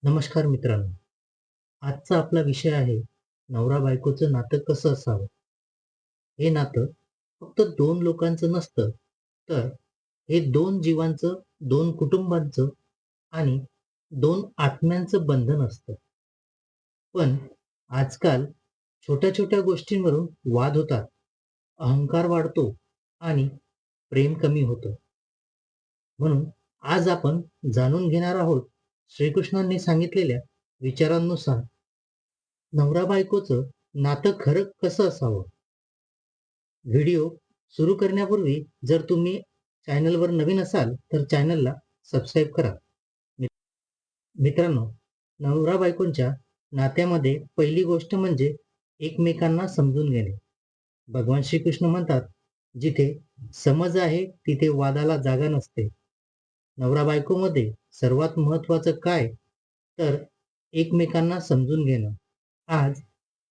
नमस्कार मित्रांनो. आजचा आपला विषय आहे नवरा बायकोचं नातं कसं असावं. हे नातं फक्त दोन लोकांचं नसतं, तर हे दोन जीवांचं, दोन कुटुंबांचं आणि दोन आत्म्यांचं बंधन असतं. पण आजकाल छोट्या-छोट्या गोष्टींवरून वाद होतात, अहंकार वाढतो आणि प्रेम कमी होतं. म्हणून आज आपण जाणून घेणार आहोत श्रीकृष्णांनी सांगितलेल्या विचारांनुसार नवरा बायकोचं नातं खरं कसं असावं? व्हिडिओ सुरू करण्यापूर्वी जर तुम्ही चॅनलवर नवीन असाल तर चॅनलला सबस्क्राईब करा. मित- मित्रांनो, नवरा बायकोंच्या नात्यामध्ये पहिली गोष्ट म्हणजे एकमेकांना समजून घेणे. भगवान श्रीकृष्ण म्हणतात, जिथे समज आहे तिथे वादाला जागा नसते. नवरा बायकोमध्ये सर्वात महत्वाचं काय, तर एकमेकांना समजून घेणं. आज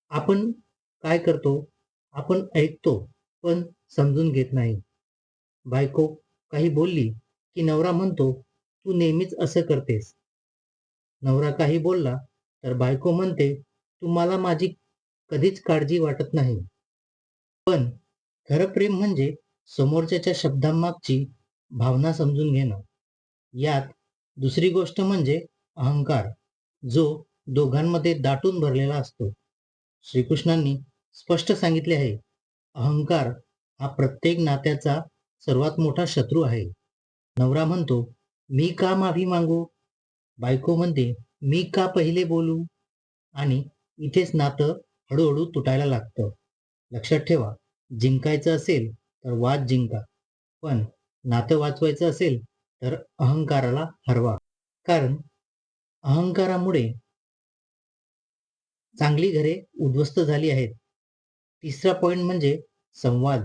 आपण काय करतो? आपण ऐकतो, पण समजून घेत नाही. बायको काही बोलली, की नवरा म्हणतो, "तू नेहमीच असं करतेस." नवरा काही बोलला, तर बायको म्हणते, "तू मला माझी कधीच काळजी वाटत नाही." पण खरं प्रेम म्हणजे समोरच्याच्या शब्दांमागची भावना समजून घेणं. यात दुसरी गोष्ट म्हणजे अहंकार, जो दोघांमध्ये दाटून भरलेला असतो. श्रीकृष्णांनी स्पष्ट सांगितले आहे, अहंकार हा प्रत्येक नात्याचा सर्वात मोठा शत्रू आहे. नवरा म्हणतो, "मी का माफी मागू?" बायको म्हणते, "मी का पहिले बोलू?" आणि इथेच नातं हळूहळू तुटायला लागतं. लक्षात ठेवा, जिंकायचं असेल तर वाद जिंका, पण नातं वाचवायचं असेल तर अहंकाराला हरवा. कारण अहंकारामुळे चांगली घरे उद्ध्वस्त झाली आहेत. तिसरा पॉइंट म्हणजे संवाद.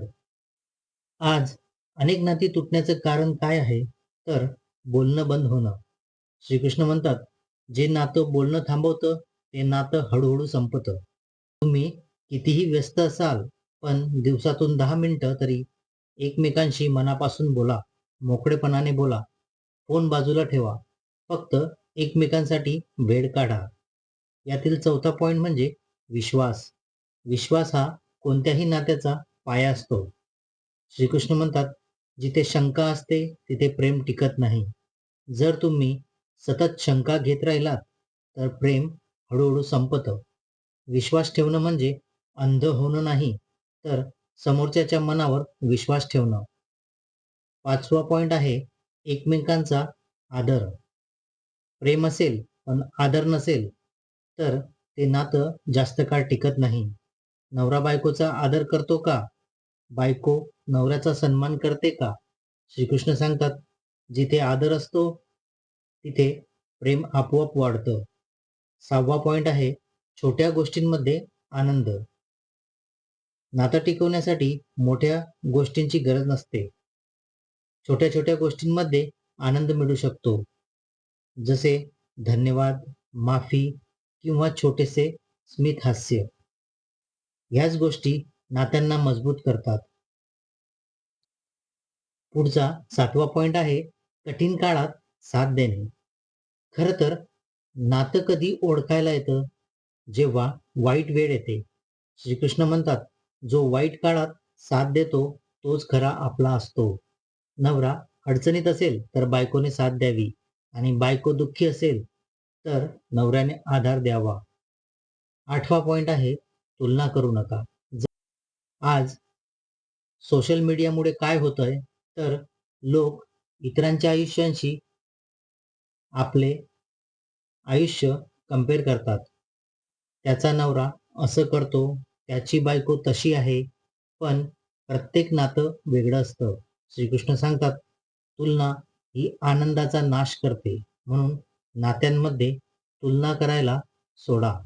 आज अनेक नाती तुटण्याचं कारण काय आहे? तर बोलणं बंद होणं. श्रीकृष्ण म्हणतात, जे नातं बोलणं थांबवतं, ते नातं हळूहळू संपतं. तुम्ही कितीही व्यस्त असाल, पण दिवसातून 10 मिनिटं तरी एकमेकांशी मनापासून बोला, मोकळेपणाने बोला. फोन बाजूला ठेवा. फक्त एकमेकांसाठी वेळ काढा. यातील चौथा पॉइंट म्हणजे विश्वास. विश्वास हा कोणत्याही नात्याचा पाया असतो. श्रीकृष्ण म्हणतात, जिथे शंका असते तिथे प्रेम टिकत नाही. जर तुम्ही सतत शंका घेत राहिलात, तर प्रेम हळूहळू संपतं. विश्वास ठेवणं म्हणजे अंध होणं नाही, तर समोरच्याच्या मनावर विश्वास ठेवणं. पाचवा पॉइंट आहे एकमेकांचा आदर. प्रेम असेल पण आदर नसेल, तर ते नातं जास्त काळ टिकत नाही. नवरा बायकोचा आदर करतो का? बायको नवऱ्याचा सन्मान करते का? श्रीकृष्ण सांगतात, जिथे आदर असतो, तिथे प्रेम आपोआप वाढतं. 6वा पॉइंट आहे छोट्या गोष्टींमध्ये आनंद. नातं टिकवण्यासाठी मोठ्या गोष्टींची गरज नसते. छोट्या-छोट्या गोष्टींमध्ये आनंद मिळू शकतो. जसे धन्यवाद, माफी किंवा छोटेसे स्मित हास्य. ह्याच गोष्टी नात्यांना मजबूत करतात. पुढचा 7वा पॉइंट आहे कठीण काळात साथ देणे. खरं तर नातं कधी ओळखायला येतं? जेव्हा वाईट वेळ येते. श्रीकृष्ण म्हणतात, जो वाईट काळात साथ देतो तोच खरा आपला असतो. नवरा अडचणीत असेल तर बायकोने साथ द्यावी आणि बायको दुःखी असेल तर नवऱ्याने आधार द्यावा. 8वा पॉइंट आहे तुलना करू नका. आज सोशल मीडियामुळे काय होतंय, तर लोक इतरांच्या आयुष्यांशी आपले आयुष्य कंपेअर करतात. त्याचा नवरा असं करतो, त्याची बायको तशी आहे. पण प्रत्येक नातं वेगळं असतं. श्रीकृष्ण सांगतात, तुलना ही आनंदाचा नाश करते. म्हणून नात्यांमध्ये तुलना करायला सोडा.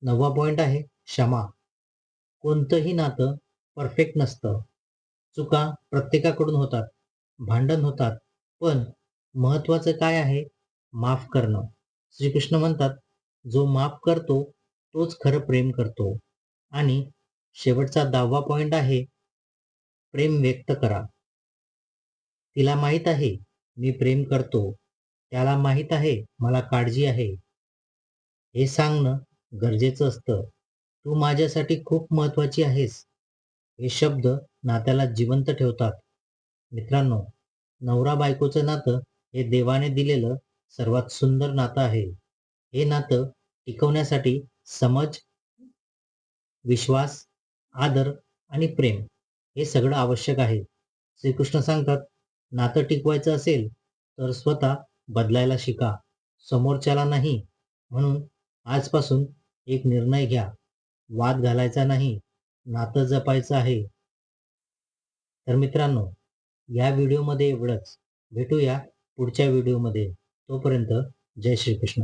9वा पॉइंट आहे क्षमा. कोणतंही नातं परफेक्ट नसतं. चुका प्रत्येकाकडून होतात, भांडण होतात. पण महत्वाचं काय आहे? माफ करणं. श्रीकृष्ण म्हणतात, जो माफ करतो तोच खरं प्रेम करतो. आणि शेवटचा 10वा पॉइंट आहे प्रेम व्यक्त करा. तिला माहीत आहे मी प्रेम करतो. त्याला माहीत आहे मला काळजी आहे हे सांगणं गरजेचं असतं. तू माझ्यासाठी खूप महत्वाची आहेस. हे शब्द नात्याला जिवंत ठेवतात. मित्रांनो, नवरा बायकोचं नातं हे देवाने दिलेलं सर्वात सुंदर नातं आहे. हे नातं टिकवण्यासाठी समज, विश्वास, आदर आणि प्रेम हे सगळं आवश्यक आहे. श्रीकृष्ण सांगतात, नातं टिकवायचं असेल तर स्वतः बदलायला शिका, समोरच्याला नाही. म्हणून आजपासून एक निर्णय घ्या. वाद घालायचा नाही, नातं जपायचं आहे. तर मित्रांनो, या व्हिडिओमध्ये एवढंच. भेटूया पुढच्या व्हिडिओमध्ये. तोपर्यंत जय श्रीकृष्ण.